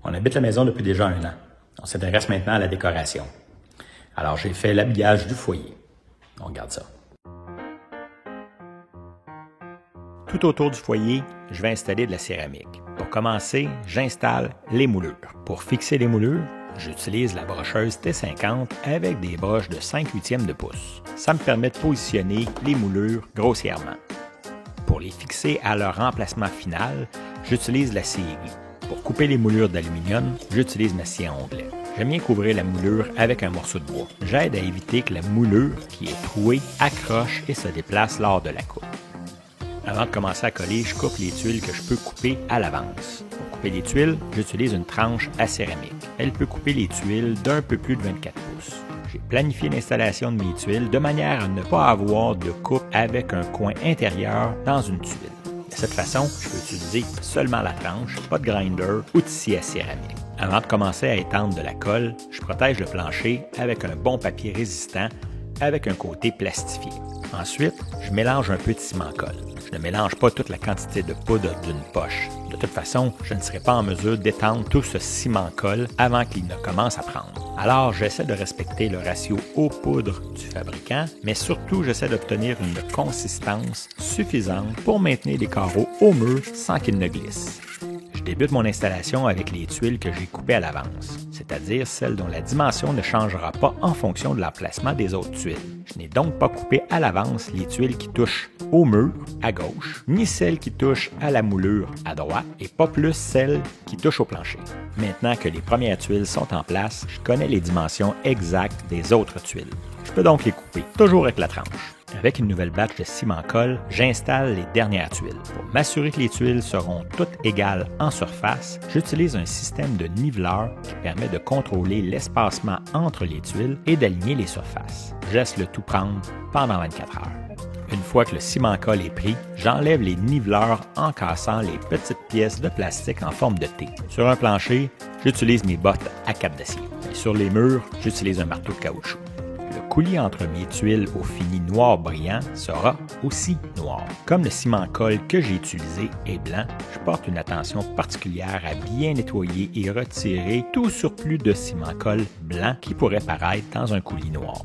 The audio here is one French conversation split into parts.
On habite la maison depuis déjà 1 an. On s'intéresse maintenant à la décoration. Alors j'ai fait l'habillage du foyer. On regarde ça. Tout autour du foyer, je vais installer de la céramique. Pour commencer, j'installe les moulures. Pour fixer les moulures, j'utilise la brocheuse T50 avec des broches de 5/8 de pouce. Ça me permet de positionner les moulures grossièrement. Pour les fixer à leur emplacement final, j'utilise la scie aiguë. Pour couper les moulures d'aluminium, j'utilise ma scie à onglet. J'aime bien couvrir la moulure avec un morceau de bois. J'aide à éviter que la moulure qui est trouée accroche et se déplace lors de la coupe. Avant de commencer à coller, je coupe les tuiles que je peux couper à l'avance. Pour couper les tuiles, j'utilise une tranche à céramique. Elle peut couper les tuiles d'un peu plus de 24 pouces. J'ai planifié l'installation de mes tuiles de manière à ne pas avoir de coupe avec un coin intérieur dans une tuile. De cette façon, je peux utiliser seulement la tranche, pas de grinder ou de scie à céramique. Avant de commencer à étendre de la colle, je protège le plancher avec un bon papier résistant avec un côté plastifié. Ensuite, je mélange un peu de ciment-colle. Je ne mélange pas toute la quantité de poudre d'une poche. De toute façon, je ne serai pas en mesure d'étendre tout ce ciment-colle avant qu'il ne commence à prendre. Alors, j'essaie de respecter le ratio eau-poudre du fabricant, mais surtout, j'essaie d'obtenir une consistance suffisante pour maintenir les carreaux au mur sans qu'ils ne glissent. Je débute mon installation avec les tuiles que j'ai coupées à l'avance, c'est-à-dire celles dont la dimension ne changera pas en fonction de l'emplacement des autres tuiles. Je n'ai donc pas coupé à l'avance les tuiles qui touchent au mur, à gauche, ni celles qui touchent à la moulure, à droite, et pas plus celles qui touchent au plancher. Maintenant que les premières tuiles sont en place, je connais les dimensions exactes des autres tuiles. Je peux donc les couper, toujours avec la tranche. Avec une nouvelle batch de ciment-colle, j'installe les dernières tuiles. Pour m'assurer que les tuiles seront toutes égales en surface, j'utilise un système de niveleur qui permet de contrôler l'espacement entre les tuiles et d'aligner les surfaces. Je laisse le tout prendre pendant 24 heures. Une fois que le ciment-colle est pris, j'enlève les niveleurs en cassant les petites pièces de plastique en forme de T. Sur un plancher, j'utilise mes bottes à cap d'acier. Et sur les murs, j'utilise un marteau de caoutchouc. Le coulis entre mes tuiles au fini noir brillant sera aussi noir. Comme le ciment-colle que j'ai utilisé est blanc, je porte une attention particulière à bien nettoyer et retirer tout surplus de ciment-colle blanc qui pourrait paraître dans un coulis noir.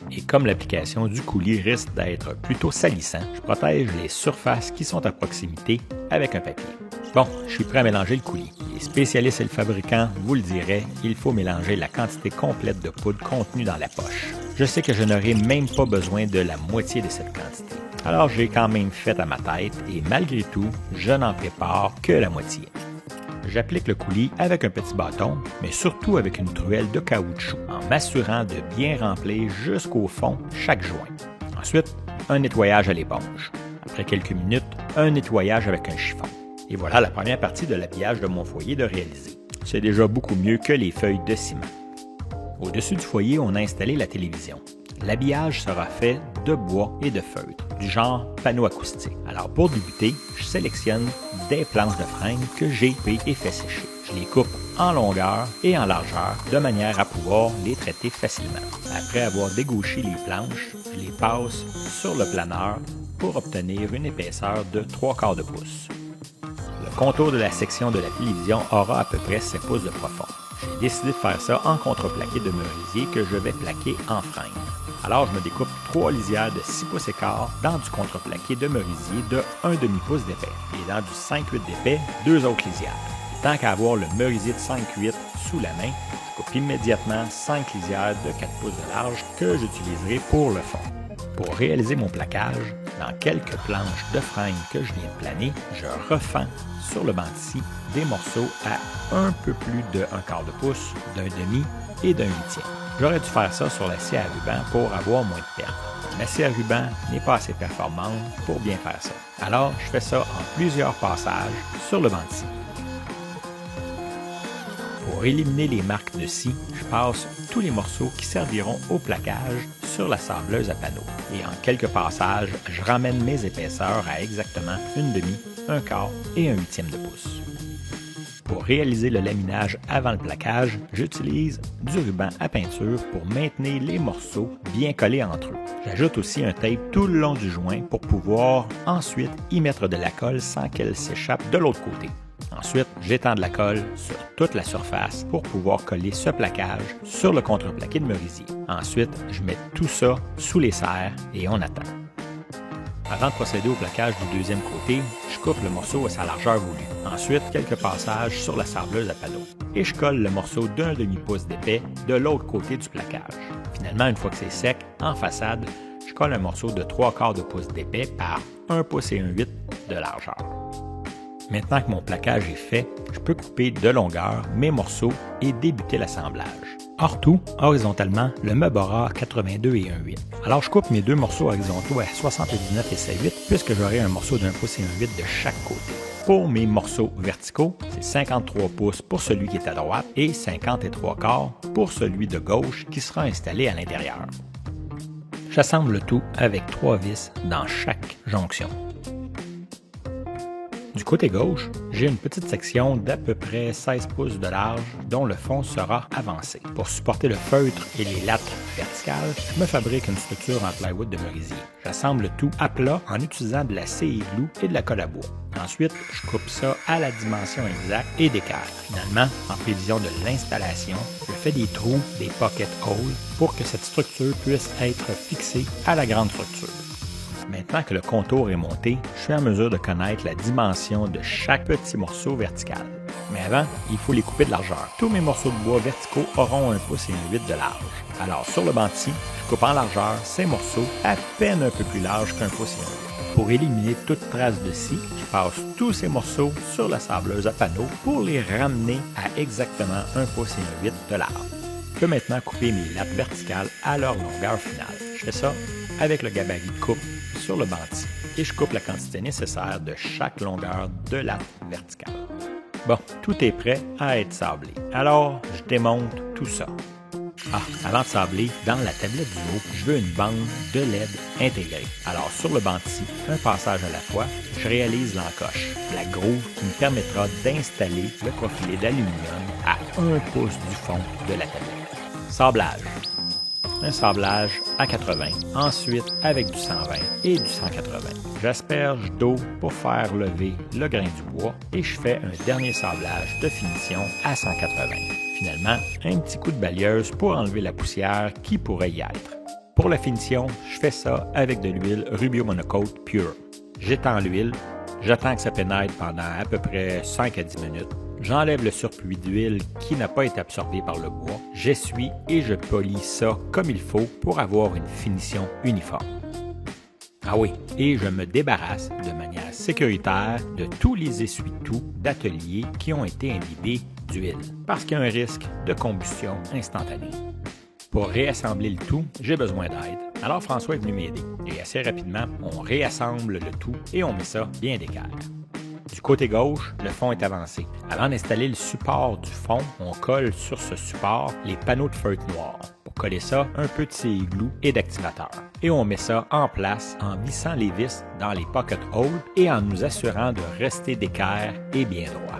Et comme l'application du coulis risque d'être plutôt salissant, je protège les surfaces qui sont à proximité avec un papier. Bon, je suis prêt à mélanger le coulis. Les spécialistes et le fabricant vous le diraient, il faut mélanger la quantité complète de poudre contenue dans la poche. Je sais que je n'aurai même pas besoin de la moitié de cette quantité. Alors j'ai quand même fait à ma tête et malgré tout, je n'en prépare que la moitié. J'applique le coulis avec un petit bâton, mais surtout avec une truelle de caoutchouc, en m'assurant de bien remplir jusqu'au fond chaque joint. Ensuite, un nettoyage à l'éponge. Après quelques minutes, un nettoyage avec un chiffon. Et voilà la première partie de l'habillage de mon foyer de réaliser. C'est déjà beaucoup mieux que les feuilles de ciment. Au-dessus du foyer, on a installé la télévision. L'habillage sera fait de bois et de feutre, du genre panneau acoustique. Alors pour débuter, je sélectionne des planches de frêne que j'ai coupées et fait sécher. Je les coupe en longueur et en largeur de manière à pouvoir les traiter facilement. Après avoir dégauché les planches, je les passe sur le planeur pour obtenir une épaisseur de 3/4 de pouce. Le contour de la section de la télévision aura à peu près 7 pouces de profond. J'ai décidé de faire ça en contreplaqué de merisier que je vais plaquer en frêne. Alors je me découpe 3 lisières de 6 pouces et quart dans du contreplaqué de merisier de 1/2 pouce d'épais et dans du 5/8 d'épais, 2 autres lisières. Tant qu'à avoir le merisier de 5/8 sous la main, je coupe immédiatement 5 lisières de 4 pouces de large que j'utiliserai pour le fond. Pour réaliser mon plaquage, dans quelques planches de frêne que je viens de planer, je refends sur le banc de scie des morceaux à un peu plus de 1/4 de pouce, d'un demi et d'un huitième. J'aurais dû faire ça sur la scie à ruban pour avoir moins de pertes. La scie à ruban n'est pas assez performante pour bien faire ça. Alors, je fais ça en plusieurs passages sur le banc de scie. Pour éliminer les marques de scie, je passe tous les morceaux qui serviront au plaquage sur la sableuse à panneaux. Et en quelques passages, je ramène mes épaisseurs à exactement 1/2, 1/4 et 1/8 de pouce. Pour réaliser le laminage avant le plaquage, j'utilise du ruban à peinture pour maintenir les morceaux bien collés entre eux. J'ajoute aussi un tape tout le long du joint pour pouvoir ensuite y mettre de la colle sans qu'elle s'échappe de l'autre côté. Ensuite, j'étends de la colle sur toute la surface pour pouvoir coller ce plaquage sur le contreplaqué de merisier. Ensuite, je mets tout ça sous les serres et on attend. Avant de procéder au plaquage du deuxième côté, je coupe le morceau à sa largeur voulue. Ensuite, quelques passages sur la sableuse à panneaux. Et je colle le morceau d'un demi-pouce d'épais de l'autre côté du plaquage. Finalement, une fois que c'est sec, en façade, je colle un morceau de 3/4 de pouce d'épais par 1 pouce et 1/8 de largeur. Maintenant que mon plaquage est fait, je peux couper de longueur mes morceaux et débuter l'assemblage. Hors tout, horizontalement, le meuble aura 82 et 1/8. Alors je coupe mes deux morceaux horizontaux à 79 et 7/8 puisque j'aurai un morceau d'1 pouce et 1/8 de chaque côté. Pour mes morceaux verticaux, c'est 53 pouces pour celui qui est à droite et 50 et 3/4 pour celui de gauche qui sera installé à l'intérieur. J'assemble le tout avec 3 vis dans chaque jonction. Du côté gauche, j'ai une petite section d'à peu près 16 pouces de large dont le fond sera avancé. Pour supporter le feutre et les lattes verticales, je me fabrique une structure en plywood de merisier. J'assemble le tout à plat en utilisant de la scie glue et de la colle à bois. Ensuite, je coupe ça à la dimension exacte et d'équerre. Finalement, en prévision de l'installation, je fais des trous, des pocket holes, pour que cette structure puisse être fixée à la grande structure. Maintenant que le contour est monté, je suis en mesure de connaître la dimension de chaque petit morceau vertical. Mais avant, il faut les couper de largeur. Tous mes morceaux de bois verticaux auront 1 pouce et 1/8 de large. Alors sur le banc-ci, je coupe en largeur ces morceaux à peine un peu plus larges qu'1 pouce et 1/8. Pour éliminer toute trace de scie, je passe tous ces morceaux sur la sableuse à panneaux pour les ramener à exactement 1 pouce et 1/8 de large. Je peux maintenant couper mes lattes verticales à leur longueur finale. Je fais ça avec le gabarit de coupe sur le banc-ci et je coupe la quantité nécessaire de chaque longueur de latte verticale. Bon, tout est prêt à être sablé. Alors, je démonte tout ça. Avant de sabler, dans la tablette du haut, je veux une bande de LED intégrée. Alors, sur le banc-ci, un passage à la fois, je réalise l'encoche, la groove qui me permettra d'installer le profilé d'aluminium à 1 pouce du fond de la tablette. Sablage. Un sablage à 80, ensuite avec du 120 et du 180. J'asperge d'eau pour faire lever le grain du bois et je fais un dernier sablage de finition à 180. Finalement, un petit coup de balieuse pour enlever la poussière qui pourrait y être. Pour la finition, je fais ça avec de l'huile Rubio Monocoat Pure. J'étends l'huile, j'attends que ça pénètre pendant à peu près 5 à 10 minutes. J'enlève le surplus d'huile qui n'a pas été absorbé par le bois, j'essuie et je polis ça comme il faut pour avoir une finition uniforme. Ah oui, et je me débarrasse de manière sécuritaire de tous les essuie-tout d'atelier qui ont été imbibés d'huile, parce qu'il y a un risque de combustion instantanée. Pour réassembler le tout, j'ai besoin d'aide. Alors François est venu m'aider et assez rapidement, on réassemble le tout et on met ça bien d'équerre. Du côté gauche, le fond est avancé. Avant d'installer le support du fond, on colle sur ce support les panneaux de feutre noir. Pour coller ça, un peu de scie glue et d'activateur. Et on met ça en place en vissant les vis dans les pocket holes et en nous assurant de rester d'équerre et bien droit.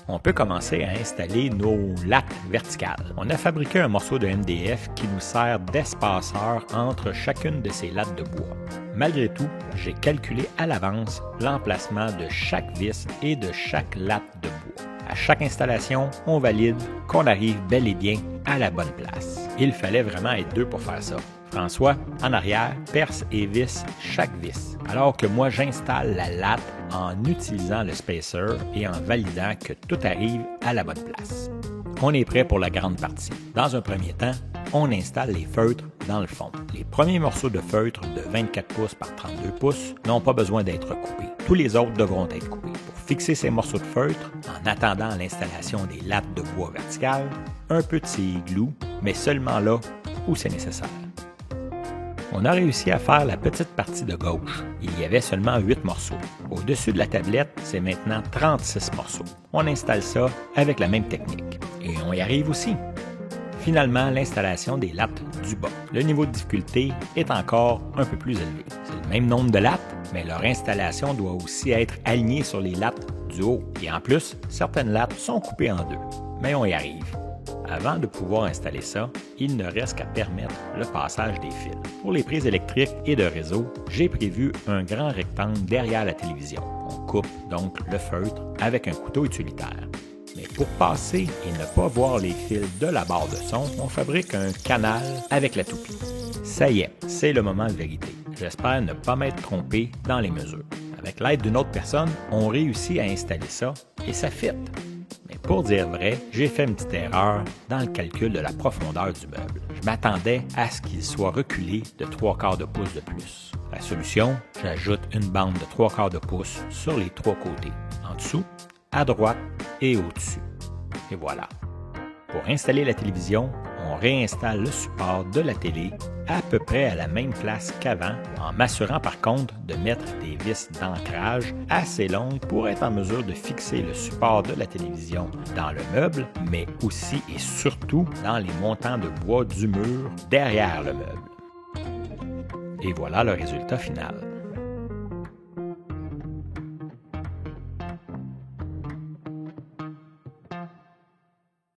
On peut commencer à installer nos lattes verticales. On a fabriqué un morceau de MDF qui nous sert d'espaceur entre chacune de ces lattes de bois. Malgré tout, j'ai calculé à l'avance l'emplacement de chaque vis et de chaque latte de bois. À chaque installation, on valide qu'on arrive bel et bien à la bonne place. Il fallait vraiment être deux pour faire ça. François, en arrière, perce et visse chaque vis, alors que moi j'installe la latte en utilisant le spacer et en validant que tout arrive à la bonne place. On est prêt pour la grande partie. Dans un premier temps, on installe les feutres dans le fond. Les premiers morceaux de feutre de 24 pouces par 32 pouces n'ont pas besoin d'être coupés. Tous les autres devront être coupés. Pour fixer ces morceaux de feutre, en attendant l'installation des lattes de bois verticales, un peu de scie glue, mais seulement là où c'est nécessaire. On a réussi à faire la petite partie de gauche. Il y avait seulement 8 morceaux. Au-dessus de la tablette, c'est maintenant 36 morceaux. On installe ça avec la même technique. Et on y arrive aussi. Finalement, l'installation des lattes du bas. Le niveau de difficulté est encore un peu plus élevé. C'est le même nombre de lattes, mais leur installation doit aussi être alignée sur les lattes du haut. Et en plus, certaines lattes sont coupées en deux. Mais on y arrive. Avant de pouvoir installer ça, il ne reste qu'à permettre le passage des fils. Pour les prises électriques et de réseau, j'ai prévu un grand rectangle derrière la télévision. On coupe donc le feutre avec un couteau utilitaire. Mais pour passer et ne pas voir les fils de la barre de son, on fabrique un canal avec la toupie. Ça y est, c'est le moment de vérité. J'espère ne pas m'être trompé dans les mesures. Avec l'aide d'une autre personne, on réussit à installer ça et ça fit. Mais pour dire vrai, j'ai fait une petite erreur dans le calcul de la profondeur du meuble. Je m'attendais à ce qu'il soit reculé de 3/4 de pouce de plus. La solution, j'ajoute une bande de 3/4 de pouce sur les 3 côtés, en dessous, à droite et au-dessus. Et voilà. Pour installer la télévision, on réinstalle le support de la télé à peu près à la même place qu'avant, en m'assurant par contre de mettre des vis d'ancrage assez longues pour être en mesure de fixer le support de la télévision dans le meuble, mais aussi et surtout dans les montants de bois du mur derrière le meuble. Et voilà le résultat final.